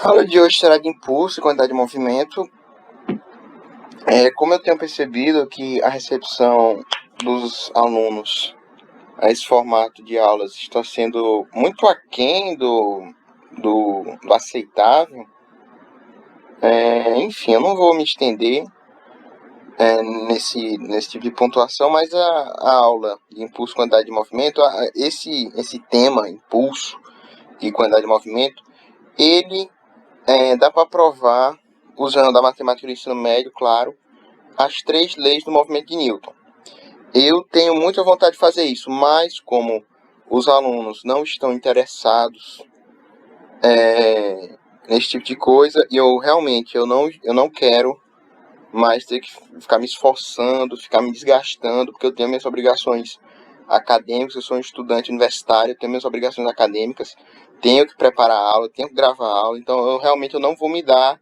A aula de hoje será de impulso e quantidade de movimento. Como eu tenho percebido que a recepção dos alunos a esse formato de aulas está sendo muito aquém do aceitável, enfim, eu não vou me estender nesse tipo de pontuação, mas a aula de impulso e quantidade de movimento, esse tema, impulso e quantidade de movimento, ele dá para provar, usando a matemática do ensino médio, claro, as 3 leis do movimento de Newton. Eu tenho muita vontade de fazer isso, mas como os alunos não estão interessados nesse tipo de coisa, e eu não quero mais ter que ficar me esforçando, ficar me desgastando, porque eu tenho minhas obrigações acadêmicas, eu sou um estudante universitário, eu tenho minhas obrigações acadêmicas, tenho que preparar a aula, tenho que gravar a aula, então eu não vou me dar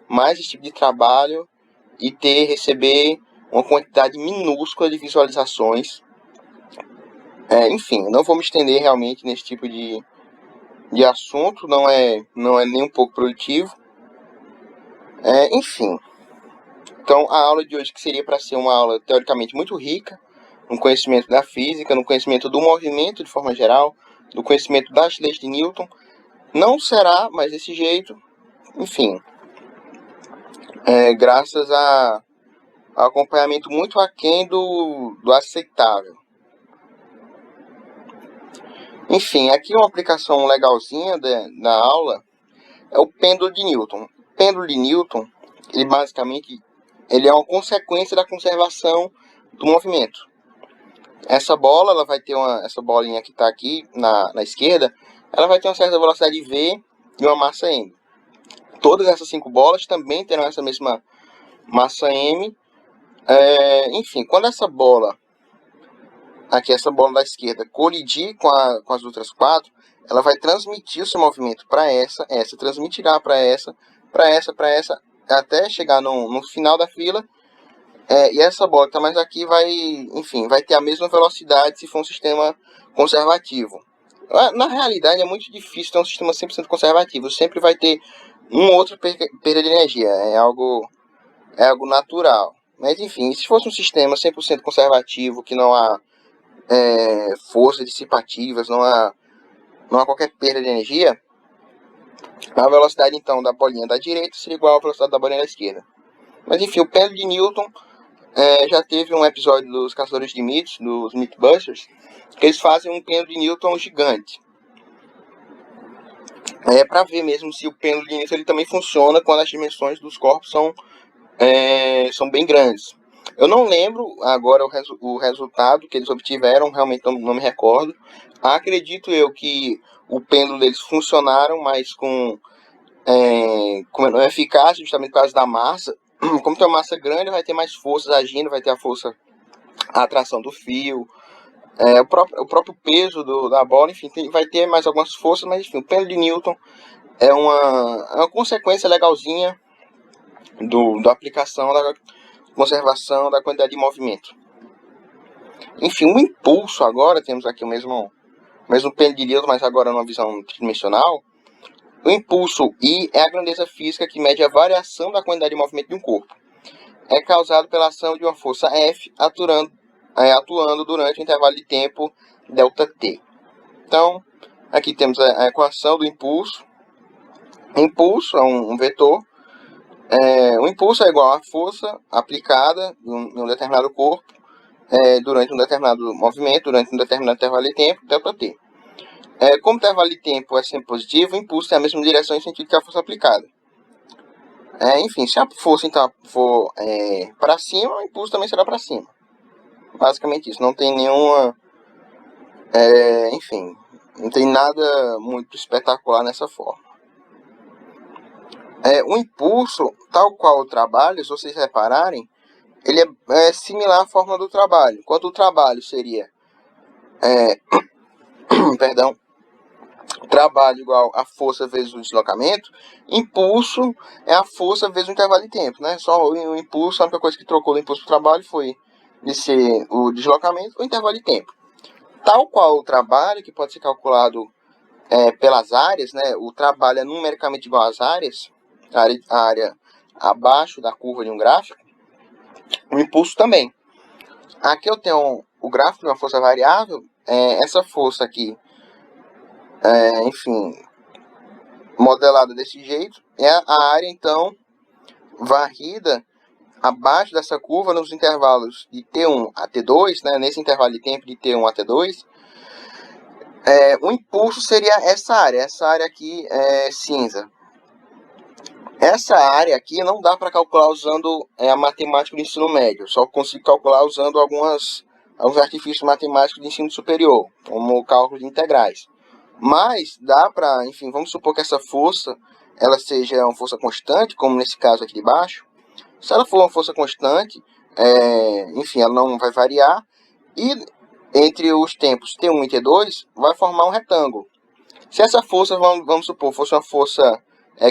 mais esse tipo de trabalho e receber uma quantidade minúscula de visualizações. Enfim, não vou me estender realmente nesse tipo de assunto, não é nem um pouco produtivo. Enfim, então a aula de hoje, que seria para ser uma aula teoricamente muito rica, no conhecimento da física, no conhecimento do movimento de forma geral, do conhecimento das leis de Newton, não será mais desse jeito. Enfim, graças a acompanhamento muito aquém do aceitável. Enfim, aqui uma aplicação legalzinha da aula é o pêndulo de Newton. O pêndulo de Newton, ele basicamente é uma consequência da conservação do movimento. Essa bola, ela vai ter essa bolinha que está aqui na esquerda, ela vai ter uma certa velocidade v e uma massa m. Todas essas 5 bolas também terão essa mesma massa m. Enfim, quando essa bola da esquerda colidir com as outras 4, ela vai transmitir o seu movimento para essa transmitirá para essa, até chegar no final da fila. E essa bola que está mais aqui vai ter a mesma velocidade se for um sistema conservativo. Na realidade, é muito difícil ter um sistema 100% conservativo. Sempre vai ter outra perda de energia. É algo natural. Mas, enfim, se fosse um sistema 100% conservativo, que não há forças dissipativas, não há qualquer perda de energia, a velocidade, então, da bolinha da direita seria igual à velocidade da bolinha da esquerda. Mas, enfim, o pêndulo de Newton... já teve um episódio dos Caçadores de Mitos, dos Mythbusters, que eles fazem um pêndulo de Newton gigante. Para ver mesmo se o pêndulo de Newton ele também funciona quando as dimensões dos corpos são bem grandes. Eu não lembro agora o resultado que eles obtiveram, realmente não me recordo. Acredito eu que o pêndulo deles funcionaram, mas com menor eficácia, justamente por causa da massa. Como tem uma massa grande, vai ter mais forças agindo, vai ter a atração do fio, o próprio peso da bola, enfim, vai ter mais algumas forças, mas enfim, o pêndulo de Newton é uma consequência legalzinha da aplicação da conservação da quantidade de movimento. Enfim, o impulso agora, temos aqui o mesmo pêndulo de Newton, mas agora numa visão tridimensional. O impulso I é a grandeza física que mede a variação da quantidade de movimento de um corpo. É causado pela ação de uma força F atuando durante um intervalo de tempo ΔT. Então, aqui temos a equação do impulso. O impulso é um vetor. O impulso é igual à força aplicada em um determinado corpo durante um determinado movimento, durante um determinado intervalo de tempo, ΔT. Como o intervalo de tempo é sempre positivo, o impulso tem a mesma direção em sentido que a força aplicada. Enfim, se a força então for para cima, o impulso também será para cima. Basicamente isso, não tem nenhuma... enfim, não tem nada muito espetacular nessa forma. O impulso, tal qual o trabalho, se vocês repararem, ele é similar à forma do trabalho. Enquanto o trabalho seria... perdão... trabalho igual a força vezes o deslocamento, impulso é a força vezes o intervalo de tempo, né? Só o impulso, a única coisa que trocou do impulso para o trabalho foi de ser o deslocamento ou o intervalo de tempo. Tal qual o trabalho, que pode ser calculado pelas áreas, né, o trabalho é numericamente igual às áreas, a área abaixo da curva de um gráfico, o impulso também. Aqui eu tenho o gráfico de uma força variável, essa força aqui, enfim, modelada desse jeito, é a área, então, varrida abaixo dessa curva nos intervalos de T1 a T2, né, nesse intervalo de tempo de T1 a T2, o impulso seria essa área aqui cinza. Essa área aqui não dá para calcular usando a matemática do ensino médio, só consigo calcular usando alguns artifícios matemáticos de ensino superior, como o cálculo de integrais. Mas dá para, enfim, vamos supor que essa força ela seja uma força constante, como nesse caso aqui de baixo. Se ela for uma força constante, enfim, ela não vai variar, e entre os tempos T1 e T2 vai formar um retângulo. Se essa força, vamos supor, fosse uma força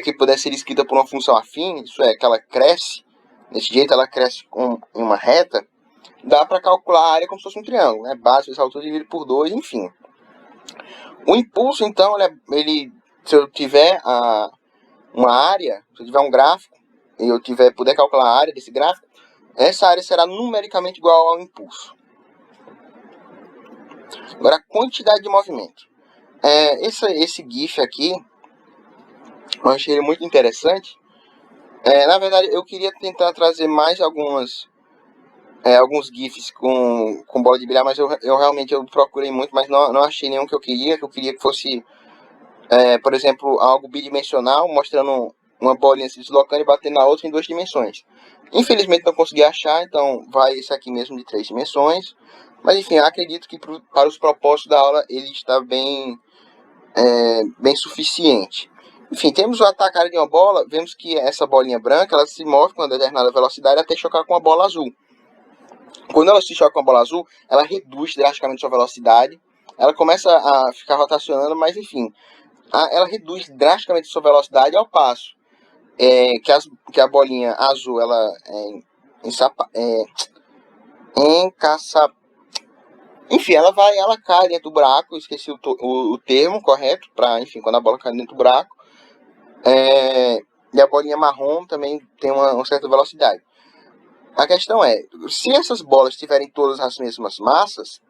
que pudesse ser escrita por uma função afim, isso é, que ela cresce, desse jeito ela cresce em uma reta, dá para calcular a área como se fosse um triângulo, né? Base vezes altura dividido por 2, enfim. O impulso, então, se eu tiver uma área, se eu tiver um gráfico, e eu puder calcular a área desse gráfico, essa área será numericamente igual ao impulso. Agora, a quantidade de movimento. Esse GIF aqui, eu achei ele muito interessante. Na verdade, eu queria tentar trazer mais alguns GIFs com bola de bilhar, mas eu realmente procurei muito, mas não achei nenhum que eu queria que fosse, por exemplo, algo bidimensional, mostrando uma bolinha se deslocando e batendo na outra em 2 dimensões. Infelizmente não consegui achar, então vai esse aqui mesmo de 3 dimensões. Mas enfim, acredito que para os propósitos da aula ele está bem suficiente. Enfim, temos o atacar de uma bola, vemos que essa bolinha branca ela se move com uma determinada velocidade até chocar com a bola azul. Quando ela se choca com a bola azul, ela reduz drasticamente sua velocidade, ela começa a ficar rotacionando, mas enfim, ela reduz drasticamente sua velocidade ao passo que a bolinha azul ela enfim, ela cai dentro do buraco, esqueci o termo correto, para, enfim, quando a bola cai dentro do buraco. E a bolinha marrom também tem uma certa velocidade. A questão é, se essas bolas tiverem todas as mesmas massas,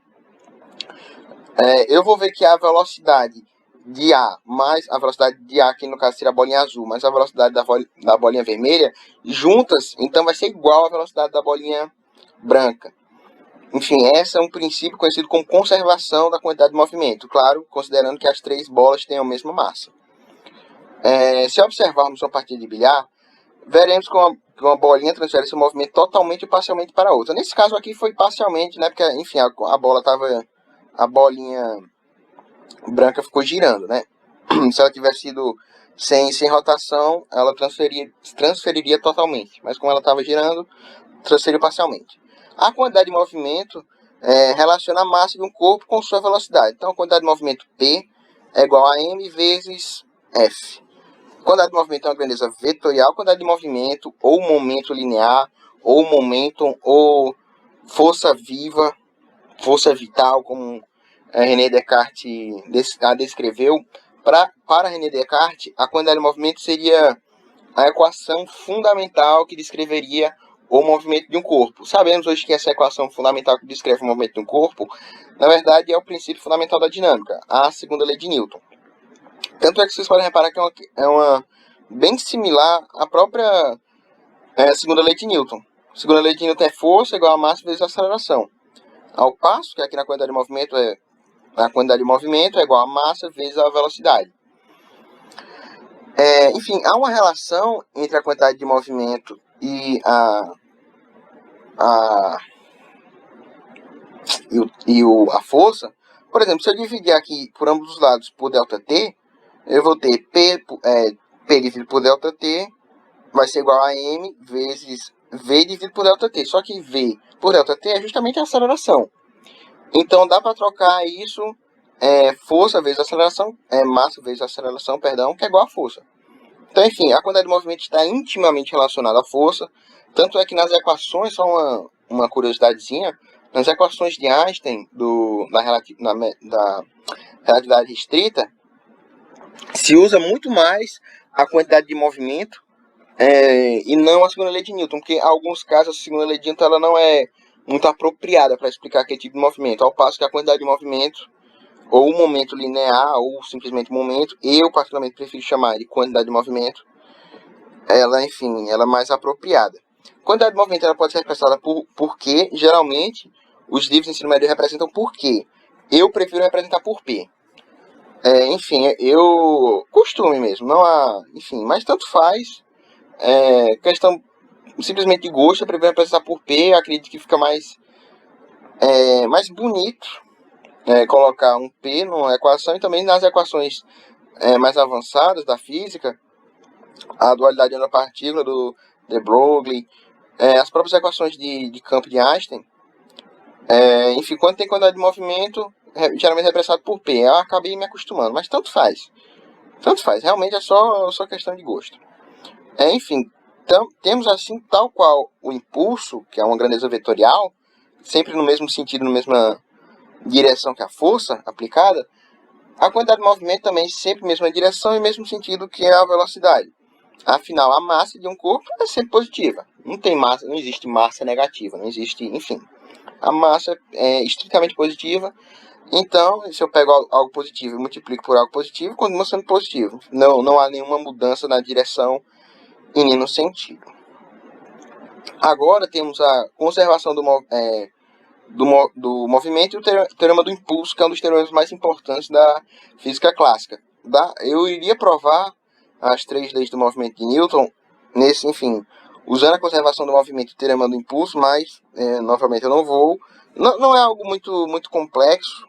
eu vou ver que a velocidade de A mais a velocidade de A, que no caso seria a bolinha azul, mais a velocidade da bolinha vermelha, juntas, então vai ser igual à velocidade da bolinha branca. Enfim, esse é um princípio conhecido como conservação da quantidade de movimento, claro, considerando que as 3 bolas tenham a mesma massa. Se observarmos uma partida de bilhar, veremos que uma bolinha transfere seu movimento totalmente ou parcialmente para outra. Nesse caso aqui foi parcialmente, né, porque, enfim, a bolinha branca ficou girando, né? Se ela tivesse sido sem rotação, ela transferiria totalmente, mas como ela estava girando, transferiu parcialmente. A quantidade de movimento relaciona a massa de um corpo com sua velocidade. Então, a quantidade de movimento P é igual a M vezes F. Quantidade de movimento é uma grandeza vetorial. Quantidade de movimento, ou momento linear, ou momento, ou força viva, força vital, como René Descartes a descreveu. Para René Descartes, a quantidade de movimento seria a equação fundamental que descreveria o movimento de um corpo. Sabemos hoje que essa equação fundamental que descreve o movimento de um corpo, na verdade, é o princípio fundamental da dinâmica, a segunda lei de Newton. Tanto é que vocês podem reparar que é uma bem similar à própria segunda lei de Newton. A segunda lei de Newton é força igual a massa vezes a aceleração. Ao passo que aqui na quantidade de movimento a quantidade de movimento é igual a massa vezes a velocidade. Enfim, há uma relação entre a quantidade de movimento e a força. Por exemplo, se eu dividir aqui por ambos os lados por ΔT, eu vou ter P dividido por ΔT vai ser igual a M vezes V dividido por ΔT. Só que V por ΔT é justamente a aceleração. Então dá para trocar isso, força vezes aceleração, massa vezes aceleração, perdão, que é igual a força. Então, enfim, a quantidade de movimento está intimamente relacionada à força. Tanto é que nas equações, só uma curiosidadezinha, nas equações de Einstein da relatividade restrita, se usa muito mais a quantidade de movimento e não a segunda lei de Newton, porque em alguns casos a segunda lei de Newton ela não é muito apropriada para explicar aquele tipo de movimento, ao passo que a quantidade de movimento, ou o momento linear, ou simplesmente momento, eu particularmente prefiro chamar de quantidade de movimento, ela, enfim, ela é mais apropriada. Quantidade de movimento ela pode ser representada por Q, geralmente os livros de ensino médio representam por Q. Eu prefiro representar por P. Enfim, eu costume mesmo, não há, enfim, mas tanto faz. Questão simplesmente de gosto, eu prefiro representar por P, acredito que fica mais bonito colocar um P numa equação, e também nas equações mais avançadas da física, a dualidade onda-partícula do de Broglie, as próprias equações de campo de Einstein, enfim, quando tem quantidade de movimento, geralmente é representado por P. Eu acabei me acostumando, mas tanto faz. Tanto faz, realmente é só questão de gosto. Enfim, então, temos assim, tal qual o impulso, que é uma grandeza vetorial, sempre no mesmo sentido, na mesma direção que a força aplicada, a quantidade de movimento também sempre mesma direção e mesmo sentido que é a velocidade. Afinal, a massa de um corpo é sempre positiva. Não tem massa, não existe massa negativa, não existe, enfim. A massa é estritamente positiva. Então, se eu pego algo positivo e multiplico por algo positivo, continua sendo positivo. Não há nenhuma mudança na direção e nem no sentido. Agora temos a conservação do movimento e o teorema do impulso, que é um dos teoremas mais importantes da física clássica. Eu iria provar as 3 leis do movimento de Newton enfim, usando a conservação do movimento e o teorema do impulso, mas, novamente, eu não vou. Não é algo muito complexo.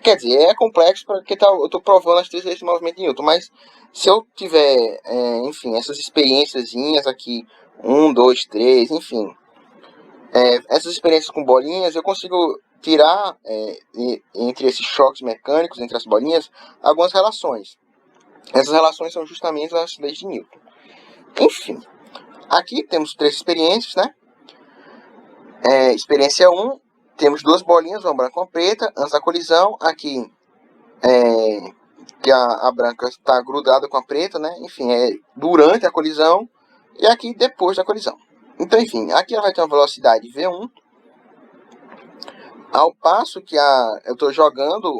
Quer dizer, é complexo porque eu estou provando as 3 leis do movimento de Newton, mas se eu tiver, enfim, essas experiênciazinhas aqui, 1, 2, 3, enfim, essas experiências com bolinhas, eu consigo tirar, entre esses choques mecânicos, entre as bolinhas, algumas relações. Essas relações são justamente as leis de Newton. Enfim, aqui temos 3 experiências, né? Experiência 1, temos 2 bolinhas, uma branca e uma preta, antes da colisão. Aqui, que a branca está grudada com a preta, né? Enfim, durante a colisão, e aqui depois da colisão. Então, enfim, aqui ela vai ter uma velocidade V1, ao passo que eu estou jogando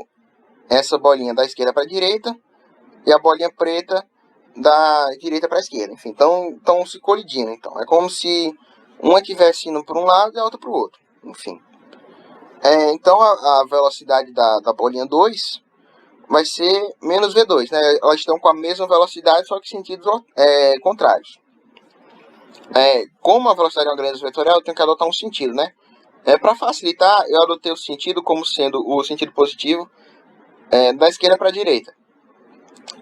essa bolinha da esquerda para a direita e a bolinha preta da direita para a esquerda. Enfim, estão se colidindo. Então, é como se uma estivesse indo para um lado e a outra para o outro. Enfim. Então, a velocidade da bolinha 2 vai ser menos V2, né? Elas estão com a mesma velocidade, só que em sentidos contrários. Como a velocidade é uma grandeza vetorial, eu tenho que adotar um sentido, né? Para facilitar, eu adotei o sentido como sendo o sentido positivo da esquerda para a direita.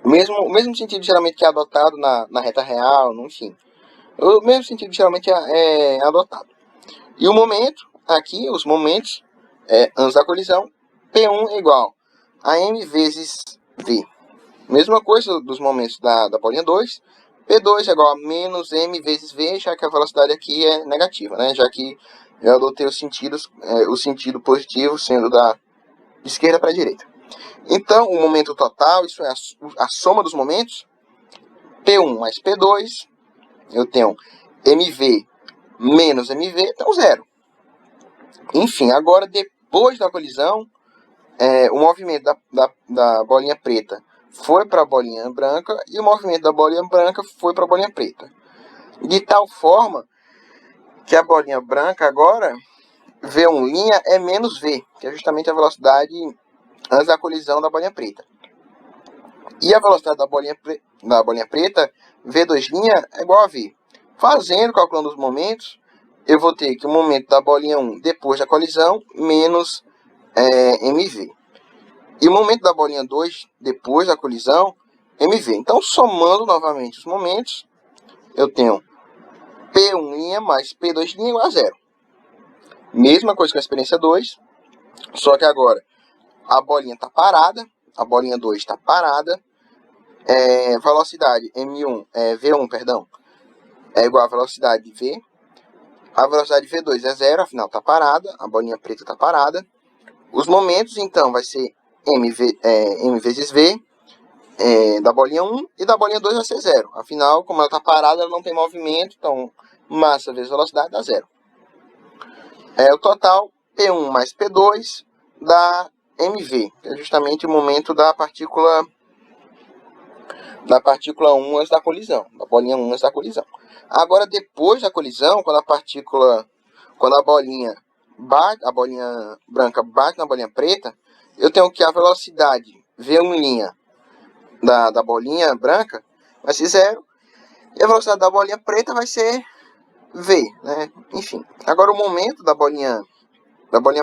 O mesmo sentido geralmente que é adotado na reta real, enfim. O mesmo sentido geralmente é adotado. E o momento, aqui, os momentos, antes da colisão, P1 é igual a M vezes V. Mesma coisa dos momentos da bolinha 2. P2 é igual a menos M vezes V, já que a velocidade aqui é negativa, né? Já que eu adotei o sentido positivo sendo da esquerda para a direita. Então, o momento total, isso é a soma dos momentos, P1 mais P2, eu tenho MV menos MV, então zero. Enfim, agora depois da colisão, o movimento da bolinha preta foi para a bolinha branca e o movimento da bolinha branca foi para a bolinha preta. De tal forma que a bolinha branca agora, V1' é menos V, que é justamente a velocidade antes da colisão da bolinha preta. E a velocidade da bolinha preta, V2' é igual a V. Calculando os momentos, eu vou ter que o momento da bolinha 1 depois da colisão menos MV. E o momento da bolinha 2 depois da colisão, MV. Então, somando novamente os momentos, eu tenho P1' mais P2' igual a zero. Mesma coisa que a experiência 2, só que agora a bolinha está parada, a bolinha 2 está parada, velocidade V1, perdão, é igual a velocidade de V. A velocidade de V2 é zero, afinal está parada, a bolinha preta está parada. Os momentos, então, vai ser M vezes V. da bolinha 1 e da bolinha 2 vai ser 0. Afinal, como ela está parada, ela não tem movimento, então massa vezes velocidade dá 0. O total, P1 mais P2 dá mv, que é justamente o momento da partícula 1 antes da colisão, da bolinha 1 antes da colisão. Agora, depois da colisão, quando a bolinha branca bate na bolinha preta, eu tenho que a velocidade V1' da bolinha branca vai ser 0, e a velocidade da bolinha preta vai ser V, né? Enfim, agora o momento da bolinha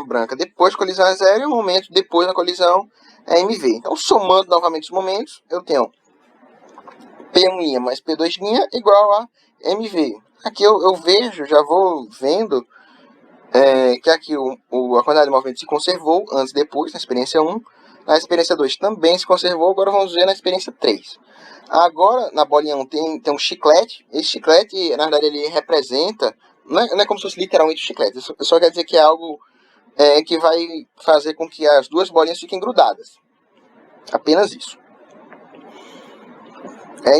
branca depois da colisão é 0 e o momento depois da colisão é mv. Então, somando novamente os momentos, eu tenho P1' mais P2' igual a mv. Aqui eu vejo, já vou vendo que aqui a quantidade de movimento se conservou antes e depois, na experiência 1. Na experiência 2 também se conservou, agora vamos ver na experiência 3. Agora, na bolinha 1 tem um chiclete. Esse chiclete, na verdade, ele representa... Não é como se fosse literalmente um chiclete. Isso só quer dizer que é algo que vai fazer com que as duas bolinhas fiquem grudadas. Apenas isso.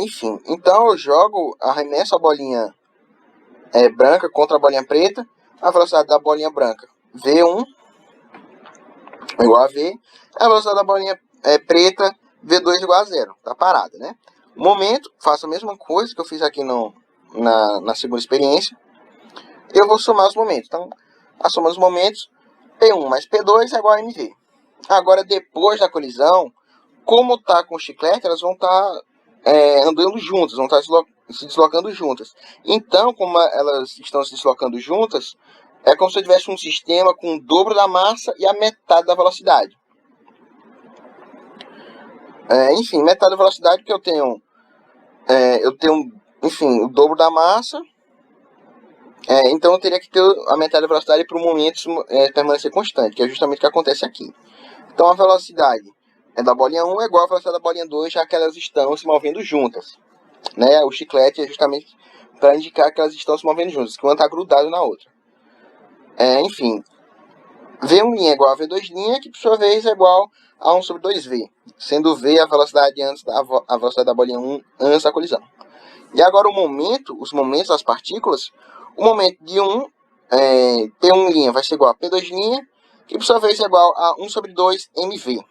Enfim, então eu arremesso a bolinha branca contra a bolinha preta. A velocidade da bolinha branca, V1, igual a V. A velocidade da bolinha preta, V2 igual a 0. Tá parada, né? Momento, faço a mesma coisa que eu fiz aqui na segunda experiência. Eu vou somar os momentos. Então, a soma dos momentos, P1 mais P2 é igual a mv. Agora, depois da colisão, como tá com o chiclete, elas vão estar andando juntas, vão estar se deslocando juntas. Então, como elas estão se deslocando juntas, é como se eu tivesse um sistema com o dobro da massa e a metade da velocidade. Enfim, metade da velocidade, porque eu tenho, enfim, o dobro da massa. Então eu teria que ter a metade da velocidade para o momento permanecer constante, que é justamente o que acontece aqui. Então a velocidade da bolinha 1 é igual à velocidade da bolinha 2, já que elas estão se movendo juntas. Né? O chiclete é justamente para indicar que elas estão se movendo juntas, que uma está grudada na outra. Enfim, V1' é igual a V2', que por sua vez é igual a 1 sobre 2V, sendo V a velocidade a velocidade da bolinha 1 antes da colisão. E agora os momentos das partículas, o momento de P1' vai ser igual a P2', que por sua vez é igual a 1 sobre 2 mv.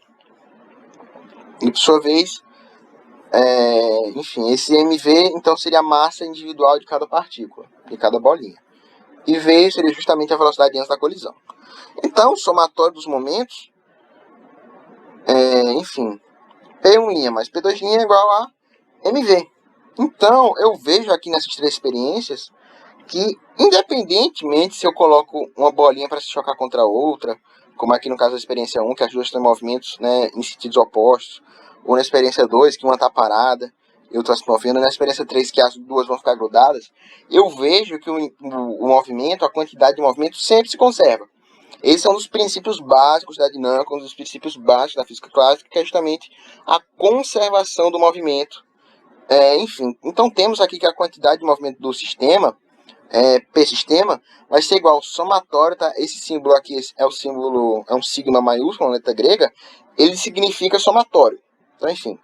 E por sua vez, enfim, esse mv então seria a massa individual de cada partícula, de cada bolinha. E v seria justamente a velocidade antes da colisão. Então, o somatório dos momentos, enfim, P1' mais P2' é igual a mv. Então, eu vejo aqui nessas três experiências que, independentemente se eu coloco uma bolinha para se chocar contra a outra, como aqui no caso da experiência 1, que as duas têm movimentos, né, em sentidos opostos, ou na experiência 2, que uma está parada e outra se movendo, na experiência 3, que as duas vão ficar grudadas, eu vejo que o movimento, a quantidade de movimento sempre se conserva. Esse é um dos princípios básicos da dinâmica, um dos princípios básicos da física clássica, que é justamente a conservação do movimento. Enfim, então temos aqui que a quantidade de movimento do sistema, P-sistema, vai ser igual ao somatório, tá? Esse símbolo aqui é um sigma maiúsculo, uma letra grega, ele significa somatório. Então, enfim,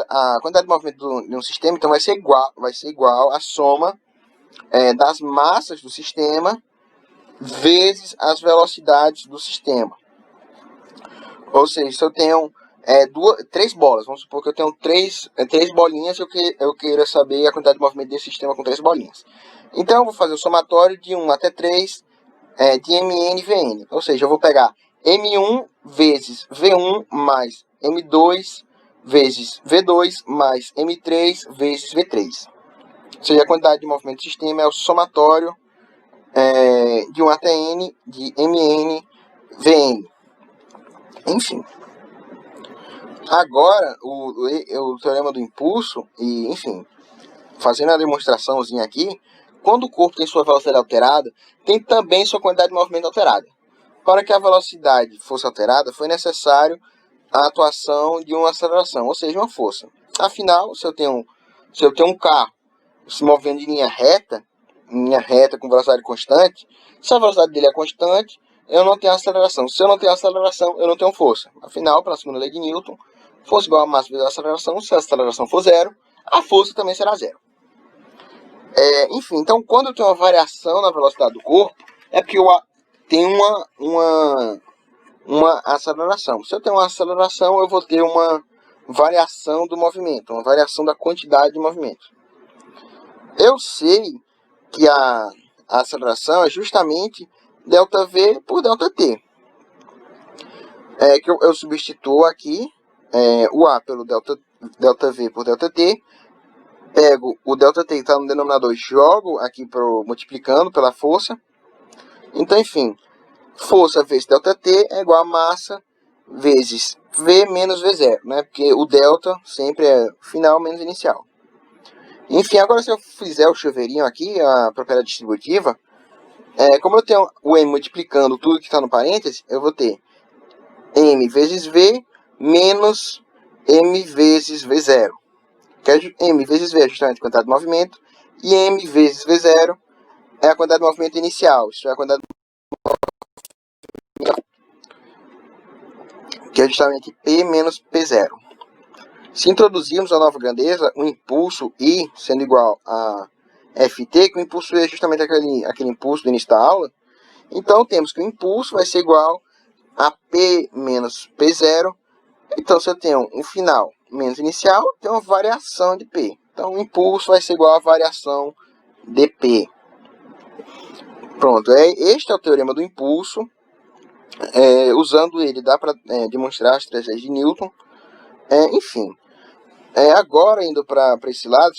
a quantidade de movimento de um sistema então vai ser igual à soma das massas do sistema vezes as velocidades do sistema. Ou seja, se eu tenho três bolas, vamos supor que eu tenho três bolinhas, eu queira saber a quantidade de movimento desse sistema com três bolinhas. Então, eu vou fazer o somatório de 1 até 3 de Mn Vn. Ou seja, eu vou pegar M1 vezes V1 mais M2 vezes V2 mais M3 vezes V3. Ou seja, a quantidade de movimento do sistema é o somatório de 1 até N de Mn Vn. Enfim. Agora, o teorema do impulso, e enfim, fazendo a demonstraçãozinha aqui, quando o corpo tem sua velocidade alterada, tem também sua quantidade de movimento alterada. Para que a velocidade fosse alterada, foi necessário a atuação de uma aceleração, ou seja, uma força. Afinal, se eu tenho um carro se movendo em linha reta com velocidade constante, se a velocidade dele é constante, eu não tenho aceleração. Se eu não tenho aceleração, eu não tenho força. Afinal, pela segunda lei de Newton, Força igual a massa vezes a aceleração. Se a aceleração for zero, a força também será zero. Enfim, então quando eu tenho uma variação na velocidade do corpo, é porque eu tenho uma aceleração. Se eu tenho uma aceleração, eu vou ter uma variação do movimento, uma variação da quantidade de movimento. Eu sei que a aceleração é justamente ΔV por ΔT. Que eu substituo aqui o A pelo ΔV por ΔT, pego o ΔT que está no denominador e jogo aqui multiplicando pela força. Então, enfim, força vezes ΔT é igual a massa vezes V menos V0, né? Porque o delta sempre é final menos inicial. Enfim, agora se eu fizer o chuveirinho aqui, a propriedade distributiva, como eu tenho o M multiplicando tudo que está no parênteses, eu vou ter M vezes V menos M vezes V0. Que é M vezes V é justamente a quantidade de movimento, e M vezes V0 é a quantidade de movimento inicial, isso é a quantidade que é justamente P menos P0. Se introduzirmos a nova grandeza, o impulso I sendo igual a Ft, que o impulso é justamente aquele impulso do início da aula, então temos que o impulso vai ser igual a P menos P0. Então, se eu tenho um final menos inicial, tem uma variação de P. Então, o impulso vai ser igual a variação de P. Pronto, este é o teorema do impulso. Usando ele, dá para demonstrar as três leis de Newton. Enfim, agora indo para esse lado,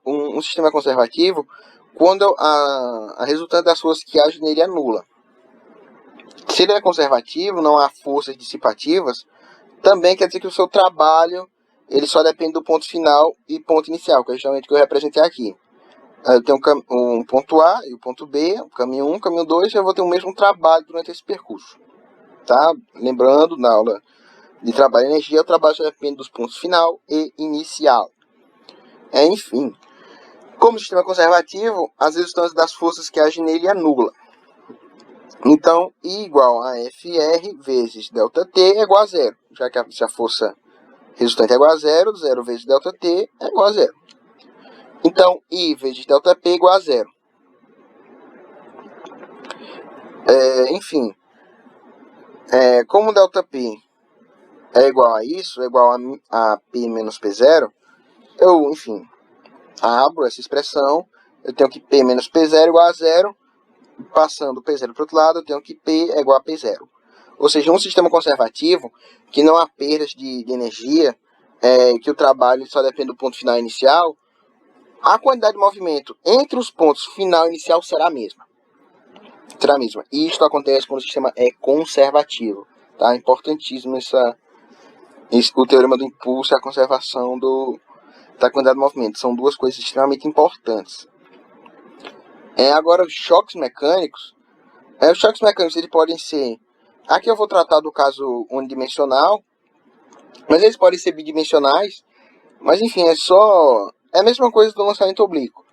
um sistema conservativo, quando a resultante das forças que agem nele é nula. Se ele é conservativo, não há forças dissipativas, também quer dizer que o seu trabalho ele só depende do ponto final e ponto inicial, que é justamente o que eu representei aqui. Eu tenho um ponto A e o ponto B, o caminho 1, caminho 2, eu vou ter o mesmo trabalho durante esse percurso. Tá? Lembrando, na aula de trabalho e energia, o trabalho só depende dos pontos final e inicial. Enfim, como sistema conservativo, as resultantes das forças que agem nele é nula. Então, I igual a FR vezes ΔT é igual a zero, já que se a força resultante é igual a zero, 0 vezes ΔT é igual a zero. Então, I vezes ΔP é igual a zero. Enfim, como ΔP é igual a isso, é igual a P menos P0, eu, enfim, abro essa expressão, eu tenho que P menos P0 é igual a zero, passando P0 para o outro lado, eu tenho que P é igual a P0. Ou seja, um sistema conservativo, que não há perdas de energia, que o trabalho só depende do ponto final e inicial, a quantidade de movimento entre os pontos final e inicial será a mesma. E isto acontece quando o sistema é conservativo. Tá? Importantíssimo o teorema do impulso e a conservação da quantidade de movimento. São duas coisas extremamente importantes. Agora, os choques mecânicos. Os choques mecânicos eles podem ser... Aqui eu vou tratar do caso unidimensional, mas eles podem ser bidimensionais. Mas enfim, é a mesma coisa do lançamento oblíquo.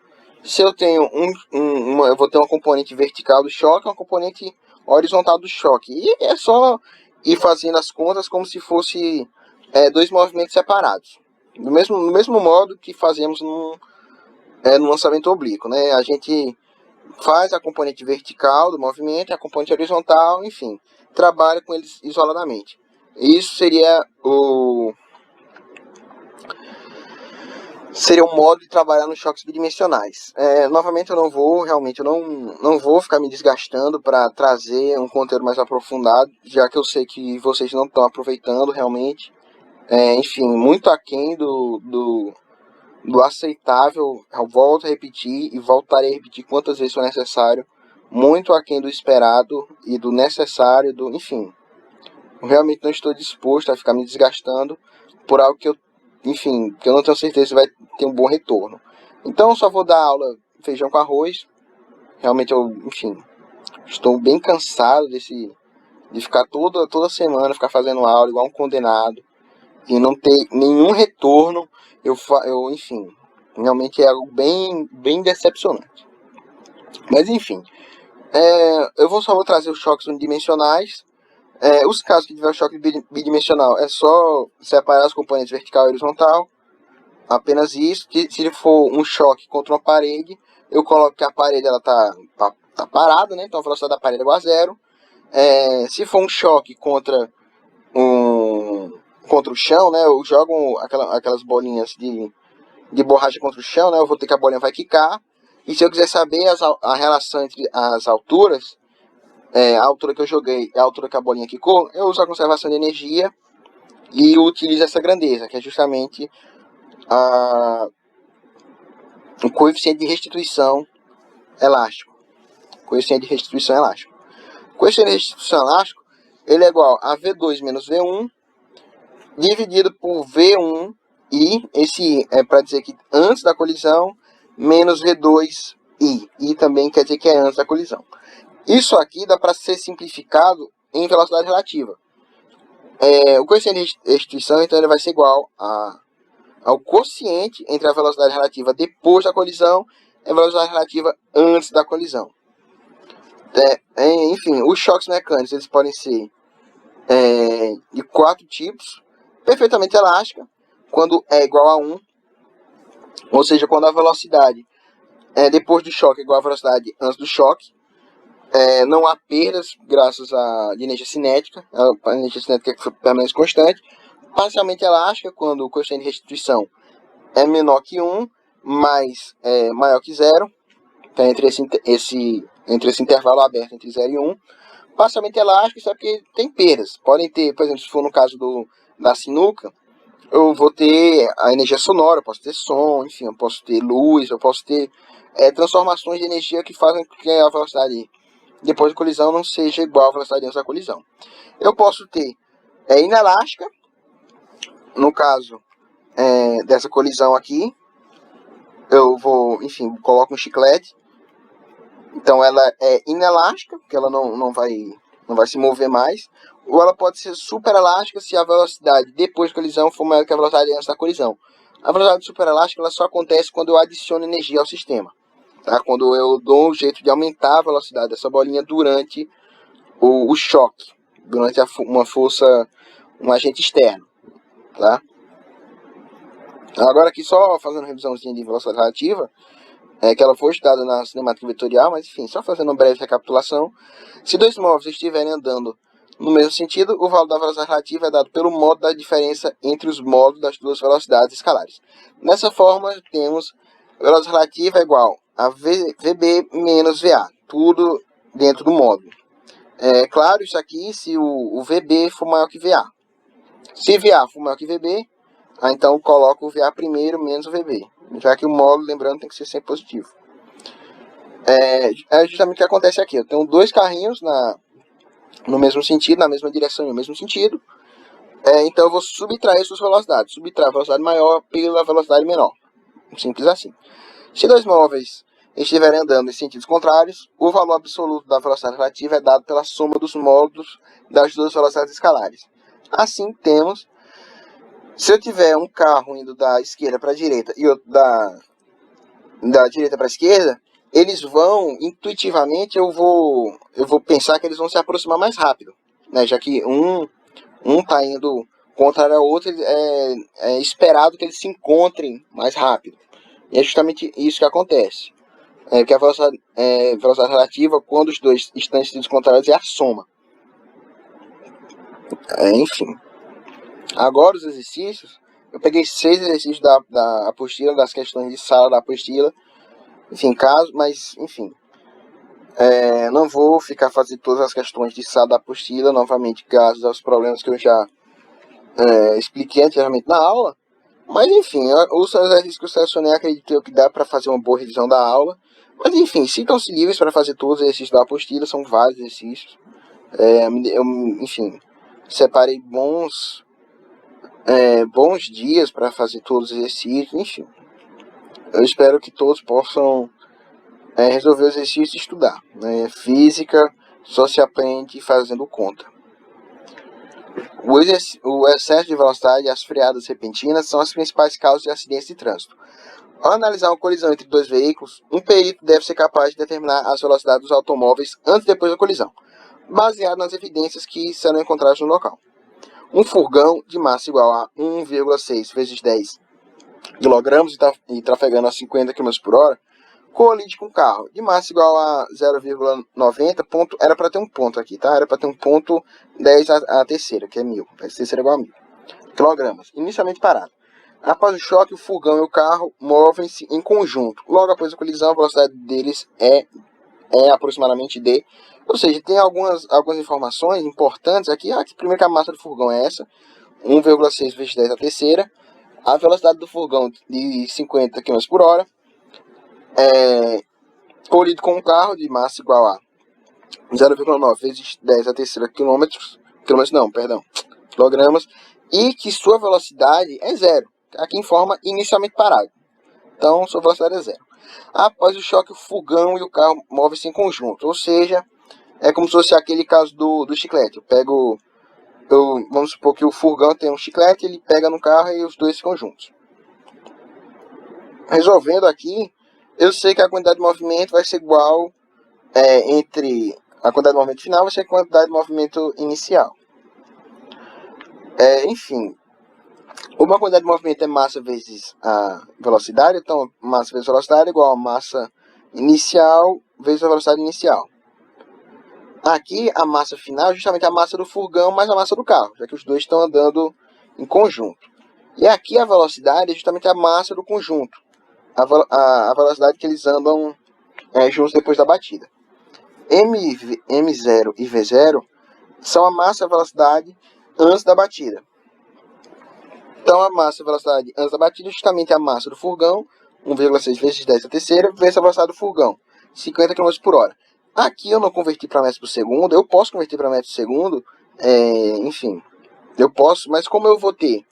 Se eu tenho eu vou ter uma componente vertical do choque, uma componente horizontal do choque. E é só ir fazendo as contas como se fosse dois movimentos separados. No mesmo modo que fazemos no lançamento oblíquo, né? A gente faz a componente vertical do movimento, a componente horizontal, enfim, trabalha com eles isoladamente. Isso seria o modo de trabalhar nos choques bidimensionais. Novamente eu não vou ficar me desgastando para trazer um conteúdo mais aprofundado, já que eu sei que vocês não estão aproveitando realmente. Enfim, muito aquém do aceitável. Eu volto a repetir e voltarei a repetir quantas vezes for necessário. Muito aquém do esperado e do necessário, enfim. Eu realmente não estou disposto a ficar me desgastando por algo que eu não tenho certeza se vai ter um bom retorno. Então eu só vou dar aula feijão com arroz. Realmente estou bem cansado de ficar toda semana, ficar fazendo aula igual um condenado e não ter nenhum retorno. Realmente é algo bem, bem decepcionante. Mas enfim, eu só vou trazer os choques unidimensionais. Os casos que tiver o choque bidimensional, é só separar os componentes vertical e horizontal. Apenas isso. Se for um choque contra uma parede, eu coloco que a parede ela tá parada, né? Então a velocidade da parede é igual a zero. Se for um choque contra o chão, né? Eu jogo aquelas bolinhas de borracha contra o chão, né? Eu vou ter que a bolinha vai quicar. E se eu quiser saber a relação entre as alturas, a altura que eu joguei e a altura que a bolinha quicou, eu uso a conservação de energia e utilizo essa grandeza, que é justamente o coeficiente de restituição elástico. Coeficiente de restituição elástico. O coeficiente de restituição elástico, ele é igual a V2 menos V1 dividido por V1 I, esse I é para dizer que antes da colisão, menos V2I. I também quer dizer que é antes da colisão. Isso aqui dá para ser simplificado em velocidade relativa. O coeficiente de restituição, então, ele vai ser igual ao quociente entre a velocidade relativa depois da colisão e a velocidade relativa antes da colisão. Enfim, os choques mecânicos eles podem ser de 4 tipos. Perfeitamente elástica, quando é igual a 1, ou seja, quando a velocidade depois do choque é igual à velocidade antes do choque. Não há perdas graças à energia cinética, a energia cinética permanece constante. Parcialmente elástica, quando o coeficiente de restituição é menor que 1, mas maior que 0, então, entre esse intervalo aberto entre 0 e 1. Parcialmente elástica, isso é porque tem perdas. Podem ter, por exemplo, se for no caso da sinuca, eu vou ter a energia sonora, eu posso ter som, enfim, eu posso ter luz, eu posso ter transformações de energia que fazem com que a velocidade depois da colisão não seja igual à velocidade antes da colisão. Eu posso ter inelástica, no caso dessa colisão aqui, eu vou, enfim, coloco um chiclete, então ela é inelástica, porque ela não vai se mover mais, ou ela pode ser superelástica se a velocidade depois da colisão for maior que a velocidade antes da colisão. A velocidade superelástica ela só acontece quando eu adiciono energia ao sistema, tá? Quando eu dou um jeito de aumentar a velocidade dessa bolinha durante o choque, durante uma força, um agente externo, tá? Agora aqui só fazendo uma revisãozinha de velocidade relativa, que ela foi estudada na cinemática vetorial, mas enfim, só fazendo uma breve recapitulação. Se dois móveis estiverem andando no mesmo sentido, o valor da velocidade relativa é dado pelo modo da diferença entre os módulos das duas velocidades escalares. Dessa forma, temos velocidade relativa é igual a VB menos VA, tudo dentro do módulo. Claro, isso aqui se o VB for maior que VA. Se VA for maior que VB, então coloco o VA primeiro menos o VB, já que o módulo, lembrando, tem que ser sempre positivo. É justamente o que acontece aqui. Eu tenho dois carrinhos no mesmo sentido, na mesma direção e no mesmo sentido. Então eu vou subtrair suas velocidades. Subtrair a velocidade maior pela velocidade menor. Simples assim. Se dois móveis estiverem andando em sentidos contrários, o valor absoluto da velocidade relativa é dado pela soma dos módulos das duas velocidades escalares. Assim temos, se eu tiver um carro indo da esquerda para a direita e outro da direita para a esquerda, eles vão, intuitivamente, eu vou pensar que eles vão se aproximar mais rápido, né? Já que um está indo contrário ao outro, é esperado que eles se encontrem mais rápido. E é justamente isso que acontece. Que a velocidade relativa, quando os dois estão em sentidos contrários, é a soma. Enfim. Agora os exercícios, eu peguei 6 exercícios da apostila, das questões de sala da apostila. Enfim, não vou ficar fazendo todas as questões de sala da apostila novamente, graças aos problemas que eu já expliquei anteriormente na aula. Mas enfim, os exercícios que eu selecionei, acredito que dá para fazer uma boa revisão da aula. Mas enfim, sintam-se livres para fazer todos os exercícios da apostila, são vários exercícios. Enfim, separei bons dias para fazer todos os exercícios, enfim. Eu espero que todos possam resolver os exercícios e estudar. Física só se aprende fazendo conta. O excesso de velocidade e as freadas repentinas são as principais causas de acidentes de trânsito. Ao analisar uma colisão entre dois veículos, um perito deve ser capaz de determinar as velocidades dos automóveis antes e depois da colisão. baseado nas evidências que serão encontradas no local. Um furgão de massa igual a 1,6 vezes 10 kg e trafegando a 50 km por hora, colide com um carro de massa igual a 0,90 ponto, era para ter um ponto aqui, tá? Era para ter um ponto 10 a terceira, que é 1000. A terceira é igual a 1000 kg, inicialmente parado. Após o choque, o furgão e o carro movem-se em conjunto. Logo após a colisão, a velocidade deles é aproximadamente d. Ou seja, tem algumas informações importantes aqui. Primeiro que a massa do furgão é essa, 1,6 vezes 10 a terceira. A velocidade do furgão de 50 km por hora. Colhido com um carro de massa igual a 0,9 vezes 10 a terceira quilogramas, e que sua velocidade é zero. Aqui informa inicialmente parado. Então, sua velocidade é zero. Após o choque, o furgão e o carro movem-se em conjunto. Ou seja, é como se fosse aquele caso do chiclete. Vamos supor que o furgão tem um chiclete, ele pega no carro e os dois ficam juntos. Resolvendo aqui, eu sei que a quantidade de movimento vai ser igual entre a quantidade de movimento final vai ser a quantidade de movimento inicial. Enfim, uma quantidade de movimento é massa vezes a velocidade, então massa vezes velocidade é igual a massa inicial vezes a velocidade inicial. Aqui a massa final é justamente a massa do furgão mais a massa do carro, já que os dois estão andando em conjunto. E aqui a velocidade é justamente a massa do conjunto, a velocidade que eles andam juntos depois da batida. M0 e V0 são a massa e a velocidade antes da batida. Então a massa e a velocidade antes da batida é justamente a massa do furgão, 1,6 vezes 10 a terceira, vezes a velocidade do furgão, 50 km por hora. Aqui eu não converti para metros por segundo, eu posso converter para metros por segundo, enfim, eu posso, mas como eu vou ter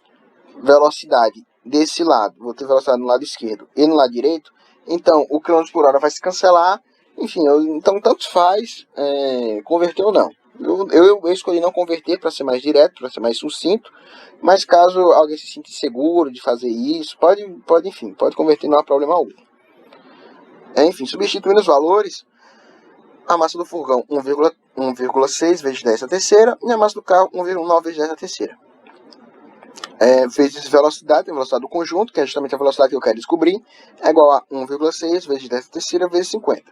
velocidade desse lado, vou ter velocidade no lado esquerdo e no lado direito, então o km por hora vai se cancelar, enfim, então tanto faz converter ou não. Eu escolhi não converter para ser mais direto, para ser mais sucinto, mas caso alguém se sinta inseguro de fazer isso, pode converter, não há problema algum. Enfim, substituindo os valores, a massa do furgão 1,6 vezes 10 a terceira e a massa do carro 1,9 vezes 10 a terceira. Vezes velocidade, a velocidade do conjunto, que é justamente a velocidade que eu quero descobrir, é igual a 1,6 vezes 10 a terceira vezes 50.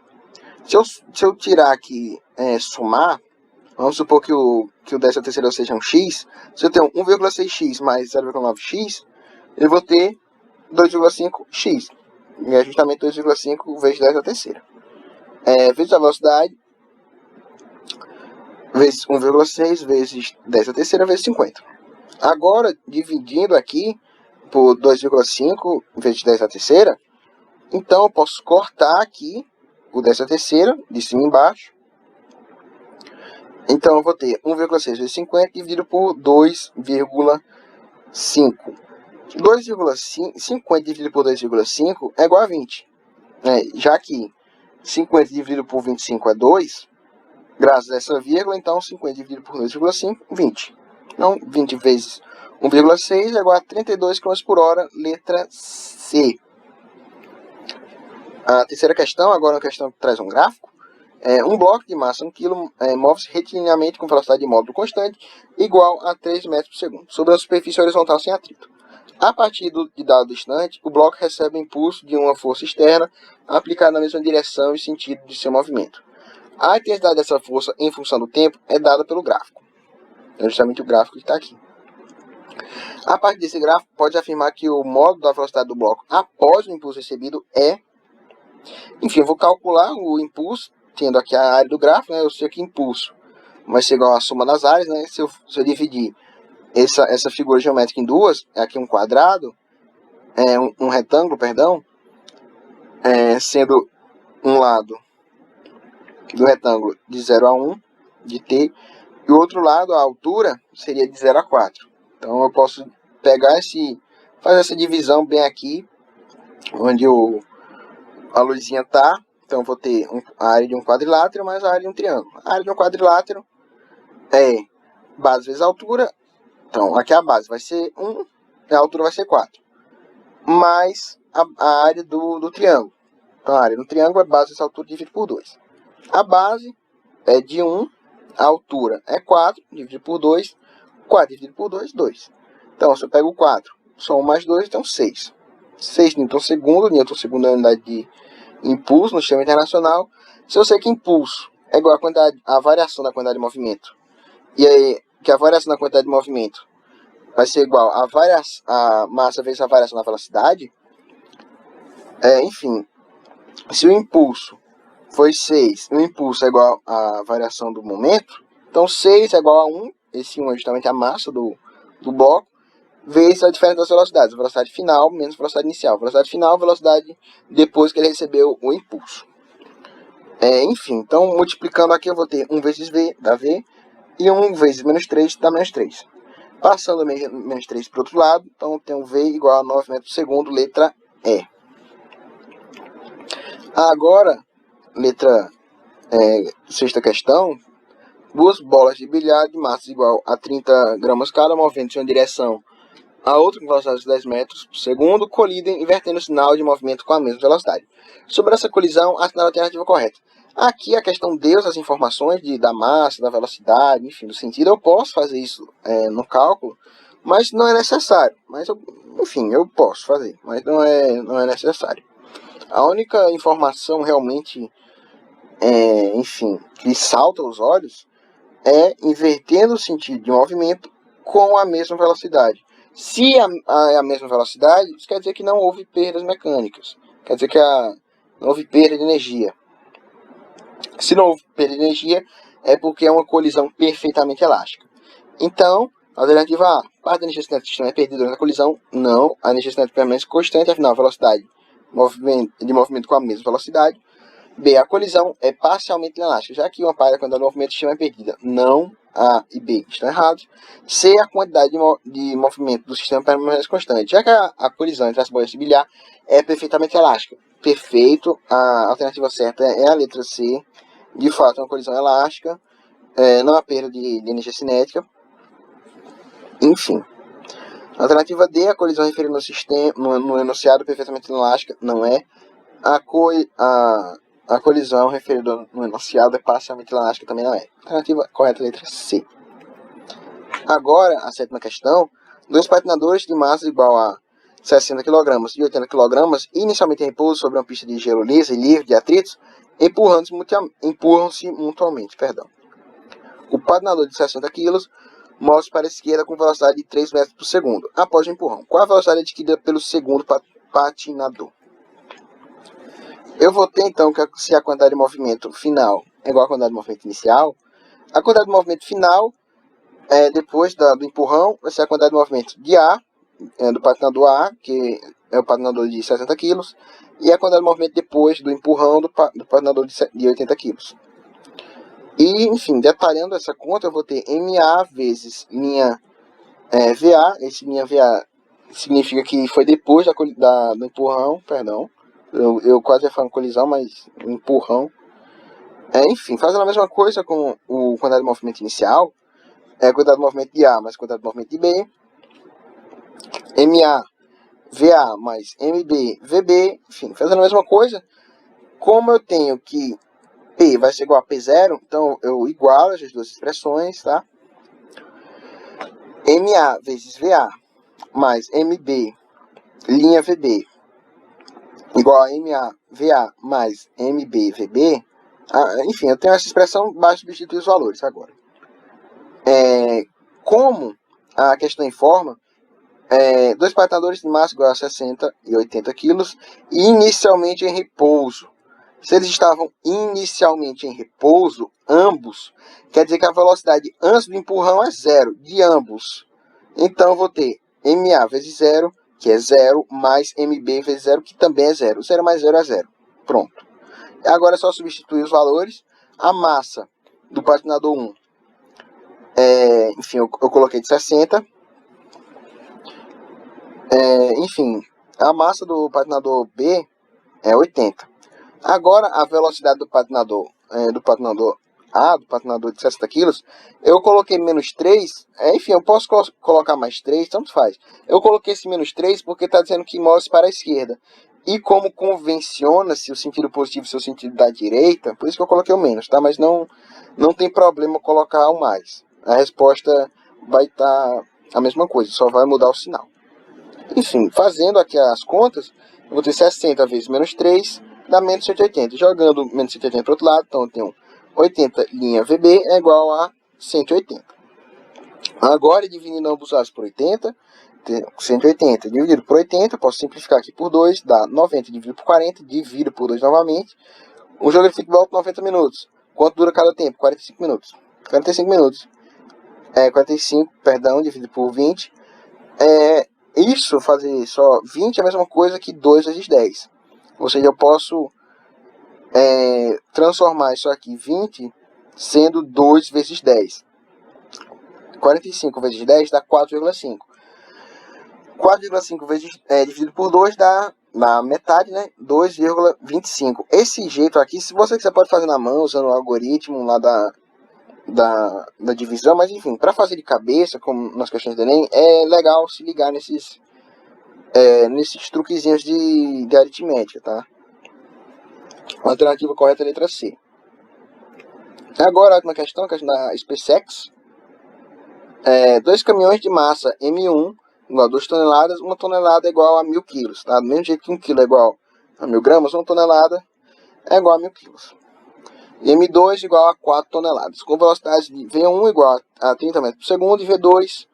Se eu tirar aqui, somar, vamos supor que o 10 a terceira seja um x, se eu tenho 1,6x mais 0,9x, eu vou ter 2,5x. E é justamente 2,5 vezes 10 a terceira. Vezes a velocidade, vezes 1,6 vezes 10 a terceira vezes 50. Agora, dividindo aqui por 2,5 vezes 10 a terceira, então eu posso cortar aqui o 10 a terceira, de cima e embaixo. Então eu vou ter 1,6 vezes 50 dividido por 2,5. 50 dividido por 2,5 é igual a 20. Já que 50 dividido por 25 é 2, graças a essa vírgula, então 50 dividido por 2,5, 20. Então 20 vezes 1,6 é igual a 32 km por hora, letra C. A terceira questão, agora uma questão que traz um gráfico. Um bloco de massa 1 kg move-se retilineamente com velocidade de módulo constante igual a 3 metros por segundo, sobre a superfície horizontal sem atrito. A partir de dado instante, o bloco recebe o impulso de uma força externa aplicada na mesma direção e sentido de seu movimento. A intensidade dessa força em função do tempo é dada pelo gráfico. É justamente o gráfico que está aqui. A partir desse gráfico, pode afirmar que o módulo da velocidade do bloco após o impulso recebido é... Enfim, eu vou calcular o impulso, tendo aqui a área do gráfico, né? Eu sei que impulso vai ser igual à soma das áreas, né? Se eu dividir essa figura geométrica em duas, aqui um quadrado, um retângulo, perdão, sendo um lado do retângulo de 0 a 1 de t, e o outro lado, a altura, seria de 0 a 4. Então eu posso pegar fazer essa divisão bem aqui, onde a luzinha está. Então eu vou ter a área de um quadrilátero mais a área de um triângulo. A área de um quadrilátero é base vezes altura. Então aqui a base vai ser 1 e a altura vai ser 4. Mais a área do triângulo. Então a área do triângulo é base vezes altura dividido por 2. A base é de 1 A altura é 4, dividido por 2. 4 dividido por 2, 2. Então, se eu pego o 4, só 1 mais 2, então 6. 6 Newton-segundo. Newton-segundo é a unidade de impulso no sistema internacional. Se eu sei que impulso é igual à variação da quantidade de movimento, e aí que a variação da quantidade de movimento vai ser igual a massa vezes a variação da velocidade, enfim, se o impulso foi 6, o impulso é igual à variação do momento, então 6 é igual a 1, esse 1 é justamente a massa do bloco, vezes a diferença das velocidades, a velocidade final menos a velocidade inicial. A velocidade final é a velocidade depois que ele recebeu o impulso. Enfim, então multiplicando aqui eu vou ter 1 vezes V dá V, e 1 vezes menos 3 dá menos 3. Passando menos 3 para o outro lado, então eu tenho V igual a 9 metros por segundo, letra E. Agora, sexta questão, duas bolas de bilhar de massa igual a 30 gramas cada, movendo-se em uma direção a outra com velocidade de 10 metros por segundo, colidem invertendo o sinal de movimento com a mesma velocidade. Sobre essa colisão, assinale a alternativa correta. Aqui a questão deu as informações da massa, da velocidade, enfim, do sentido. Eu posso fazer isso no cálculo, mas não é necessário. Enfim, eu posso fazer, mas não é necessário. A única informação realmente, enfim, que salta aos olhos é invertendo o sentido de movimento com a mesma velocidade. Se é a mesma velocidade, isso quer dizer que não houve perdas mecânicas. Quer dizer que não houve perda de energia. Se não houve perda de energia, é porque é uma colisão perfeitamente elástica. Então, a alternativa A, parte da energia cinética do sistema é perdida durante a colisão. Não, a energia cinética permanece constante, afinal, a velocidade de movimento com a mesma velocidade. B, a colisão é parcialmente elástica, já que uma parte da quantidade de movimento do sistema é perdida. Não, A e B estão errados. C, a quantidade de movimento do sistema permanece constante, já que a colisão entre as bolas de bilhar é perfeitamente elástica. Perfeito, a alternativa certa é a letra C. De fato, é uma colisão elástica, não há perda de energia cinética. Enfim. Alternativa D, a colisão referida no sistema, no enunciado perfeitamente elástica, não é. A colisão referida no enunciado é parcialmente elástica, também não é. Alternativa correta, letra C. Agora, a sétima questão. Dois patinadores de massa igual a 60 kg e 80 kg, inicialmente em repouso sobre uma pista de gelo lisa e livre de atritos, empurram-se mutuamente. O patinador de 60 kg move para a esquerda com velocidade de 3 metros por segundo. Após o empurrão, qual a velocidade adquirida pelo segundo patinador? Eu vou ter, então, que se a quantidade de movimento final é igual à quantidade de movimento inicial, a quantidade de movimento final, depois do empurrão, vai ser a quantidade de movimento de A, do patinador A, que é o patinador de 60 kg, e a quantidade de movimento depois do empurrão do patinador de 80 kg. E, enfim, detalhando essa conta, eu vou ter MA vezes minha VA. Esse minha VA significa que foi depois do empurrão, perdão. Eu quase ia falar colisão, mas empurrão. Enfim, fazendo a mesma coisa com o quantidade de movimento inicial, a quantidade de movimento de A mais a quantidade de movimento de B, MA, VA mais MB, VB, enfim, fazendo a mesma coisa. Como eu tenho que P vai ser igual a P0, então eu igualo as duas expressões, tá? MA vezes VA mais MB, linha VB, igual a MA, VA mais MB, VB. Enfim, eu tenho essa expressão, basta substituir os valores agora. Como a questão informa, dois patinadores de massa igual a 60 e 80 kg, inicialmente em repouso. Se eles estavam inicialmente em repouso, ambos, quer dizer que a velocidade antes do empurrão é zero, de ambos. Então, eu vou ter MA vezes 0, que é 0, mais MB vezes 0, que também é 0. 0 mais 0 é 0. Pronto. Agora é só substituir os valores. A massa do patinador 1, enfim, eu coloquei de 60. Enfim, a massa do patinador B é 80. Agora, a velocidade do patinador A, do patinador de 60 kg, eu coloquei menos 3, enfim, eu posso colocar mais 3, tanto faz. Eu coloquei esse menos 3 porque está dizendo que move para a esquerda. E como convenciona-se o sentido positivo e o sentido da direita, por isso que eu coloquei o menos, tá? Mas não tem problema colocar o mais. A resposta vai estar a mesma coisa, só vai mudar o sinal. Enfim, fazendo aqui as contas, eu vou ter 60 vezes menos 3, dá menos 180. Jogando menos 180 para o outro lado, então eu tenho 80 linha VB é igual a 180. Agora, dividindo ambos lados por 80, 180 dividido por 80, posso simplificar aqui por 2, dá 90 dividido por 40, divido por 2 novamente. Um jogo de futebol com 90 minutos. Quanto dura cada tempo? 45 minutos. 45 minutos. 45, perdão, dividido por 20. Isso, fazer só 20 é a mesma coisa que 2 vezes 10. Ou seja, eu posso transformar isso aqui, 20, sendo 2 vezes 10. 45 vezes 10 dá 4,5. 4,5 vezes dividido por 2 dá na metade, né? 2,25. Esse jeito aqui, se você quiser, pode fazer na mão, usando o algoritmo lá da divisão, mas enfim, para fazer de cabeça, como nas questões do Enem, é legal se ligar nesses truquezinhos de aritmética, tá? A alternativa correta é a letra C. Agora, a última questão, a questão da SpaceX. 2 caminhões de massa M1 igual a 2 toneladas, 1 tonelada é igual a 1.000 quilos, tá? Do mesmo jeito que 1 quilo é igual a 1.000 gramas, 1 tonelada é igual a 1.000 quilos. E M2 igual a 4 toneladas, com velocidade de V1 igual a 30 metros por segundo e V2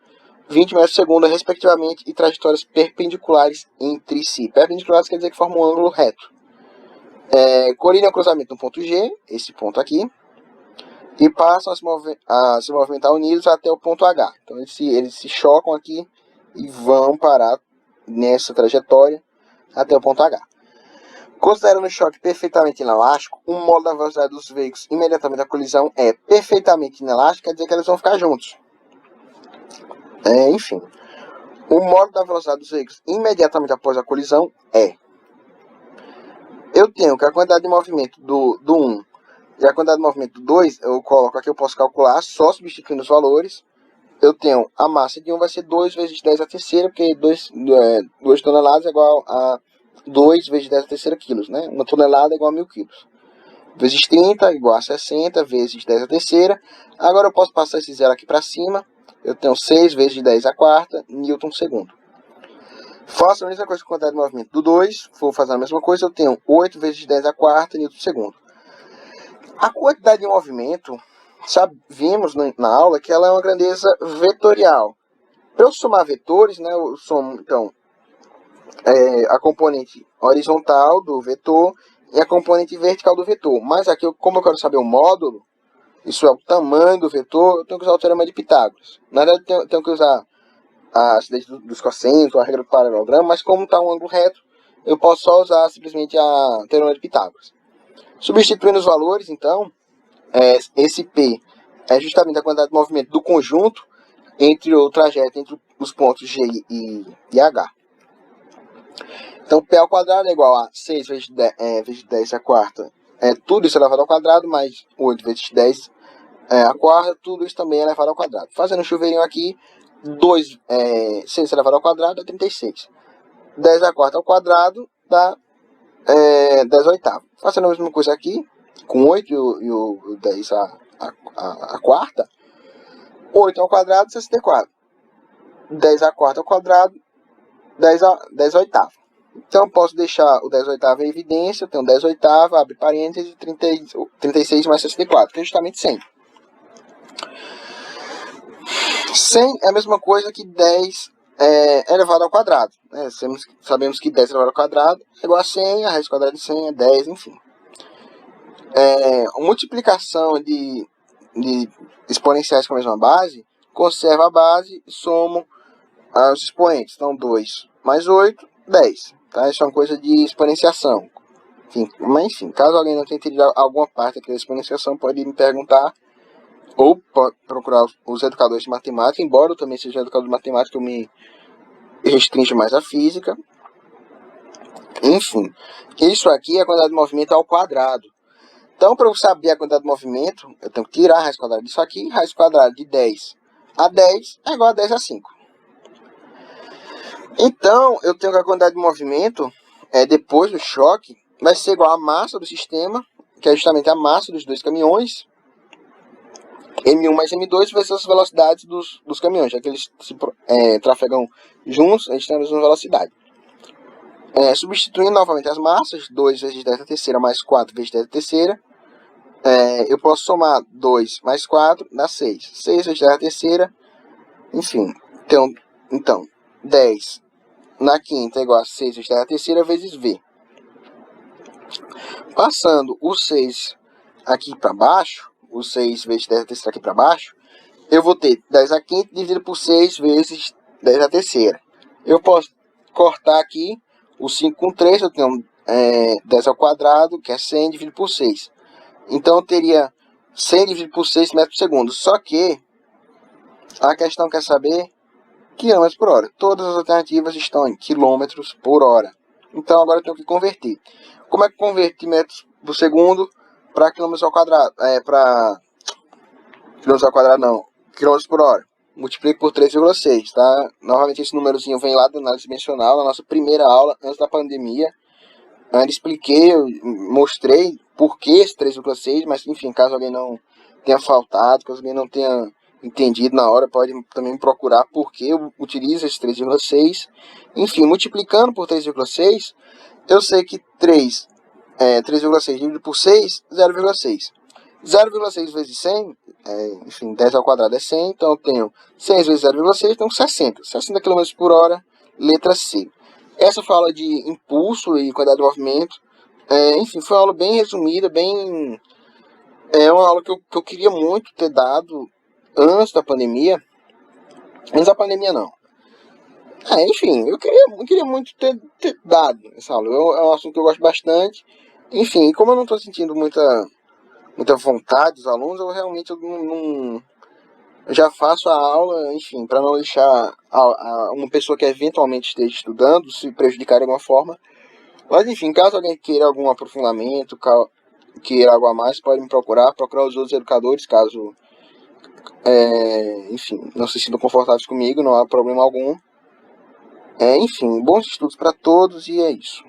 20 metros por segundo, respectivamente, e trajetórias perpendiculares entre si. Perpendiculares quer dizer que formam um ângulo reto. Colidem o cruzamento no ponto G, esse ponto aqui, e passam a se movimentar unidos até o ponto H. Então eles se chocam aqui e vão parar nessa trajetória até o ponto H. Considerando o choque perfeitamente inelástico, o modo da velocidade dos veículos imediatamente da colisão é perfeitamente inelástico, quer dizer que eles vão ficar juntos. Enfim, o modo da velocidade dos veículos imediatamente após a colisão é: eu tenho que a quantidade de movimento do 1 e a quantidade de movimento do 2, eu coloco aqui, eu posso calcular só substituindo os valores. Eu tenho a massa de 1 vai ser 2 vezes 10 a terceira, porque 2 toneladas é igual a 2 vezes 10 a terceira quilos, né? 1 tonelada é igual a 1.000 quilos. Vezes 30 igual a 60 vezes 10 a terceira. Agora eu posso passar esse zero aqui para cima. Eu tenho 6 vezes 10 a quarta, Newton segundo. Faço a mesma coisa com a quantidade de movimento do 2. Vou fazer a mesma coisa, eu tenho 8 vezes 10 a quarta, Newton segundo. A quantidade de movimento, vimos na aula que ela é uma grandeza vetorial. Para eu somar vetores, né, eu somo, então, a componente horizontal do vetor e a componente vertical do vetor. Mas aqui, como eu quero saber o módulo, isso é o tamanho do vetor, eu tenho que usar o teorema de Pitágoras. Na verdade, eu tenho que usar a acidez dos cossenos, ou a regra do paralelogramo, mas como está um ângulo reto, eu posso só usar simplesmente a teorema de Pitágoras. Substituindo os valores, então, esse P é justamente a quantidade de movimento do conjunto entre o trajeto entre os pontos G e H. Então, P ao quadrado é igual a 6 vezes 10 a quarta. Tudo isso elevado ao quadrado, mais 8 vezes 10 a quarta, tudo isso também é elevado ao quadrado. Fazendo um chuveirinho aqui, 6 elevado ao quadrado dá 36. 10 a quarta ao quadrado dá 10 oitavos. Fazendo a mesma coisa aqui, com 8 e o 10 a quarta, 8 ao quadrado, 64. 10 a quarta ao quadrado, 10 oitavos. Então, eu posso deixar o 10 oitavos em evidência, eu tenho 10 oitavos, abre parênteses, 36 mais 64, que é justamente 100. 100 é a mesma coisa que 10 elevado ao quadrado. Né? Sabemos que 10 elevado ao quadrado é igual a 100, a raiz quadrada de 100 é 10, enfim. A multiplicação de exponenciais com a mesma base, conserva a base e somo os expoentes. Então, 2 mais 8, 10. Tá? Isso é uma coisa de exponenciação. Enfim, caso alguém não tenha entendido alguma parte daquela exponenciação, pode me perguntar ou procurar os educadores de matemática. Embora eu também seja educador de matemática, eu me restringo mais à física. Enfim, isso aqui é a quantidade de movimento ao quadrado. Então, para eu saber a quantidade de movimento, eu tenho que tirar a raiz quadrada disso aqui. Raiz quadrada de 10 a 10 é igual a 10 a 5. Então, eu tenho que a quantidade de movimento depois do choque, vai ser igual à massa do sistema, que é justamente a massa dos dois caminhões, M1 mais M2 vezes as velocidades dos caminhões, já que eles trafegam juntos, eles têm a mesma velocidade. Substituindo novamente as massas, 2 vezes 10 a terceira mais 4 vezes 10 a terceira, eu posso somar 2 mais 4, dá 6. 6 vezes 10 a terceira, enfim, então 10 na quinta é igual a 6 vezes 10 a terceira vezes V. Passando o 6 aqui para baixo, o 6 vezes 10 a terceira aqui para baixo, eu vou ter 10 a quinta dividido por 6 vezes 10 a terceira. Eu posso cortar aqui o 5 com 3, eu tenho 10 ao quadrado, que é 100 dividido por 6. Então eu teria 100 dividido por 6 metros por segundo. Só que a questão quer saber quilômetros por hora. Todas as alternativas estão em quilômetros por hora. Então agora eu tenho que converter. Como é que converte metros por segundo para quilômetros ao quadrado? Para quilômetros ao quadrado não, quilômetros por hora. Multiplico por 3,6, tá? Novamente esse númerozinho vem lá da análise dimensional, na nossa primeira aula, antes da pandemia. Eu expliquei, eu mostrei por que esse 3,6, mas enfim, caso alguém não tenha faltado, caso alguém não tenha entendido na hora, pode também procurar por que eu utilizo esse 3,6. Enfim, multiplicando por 3,6, eu sei que 3,6 dividido por 6, 0,6. 0,6 vezes 100, enfim, 10 ao quadrado é 100, então eu tenho 100 vezes 0,6, então 60. 60 km por hora, letra C. Essa foi a aula de impulso e quantidade de movimento. Enfim, foi uma aula bem resumida, uma aula que eu queria muito ter dado antes da pandemia. Antes da pandemia, não. Enfim, eu queria muito ter dado essa aula. É um assunto que eu gosto bastante. Enfim, como eu não estou sentindo muita vontade dos alunos, eu realmente não já faço a aula, enfim, para não deixar uma pessoa que eventualmente esteja estudando se prejudicar de alguma forma. Mas enfim, caso alguém queira algum aprofundamento, queira algo a mais, pode me procurar os outros educadores, caso, enfim, não se sintam confortáveis comigo, não há problema algum. Enfim, bons estudos para todos e é isso.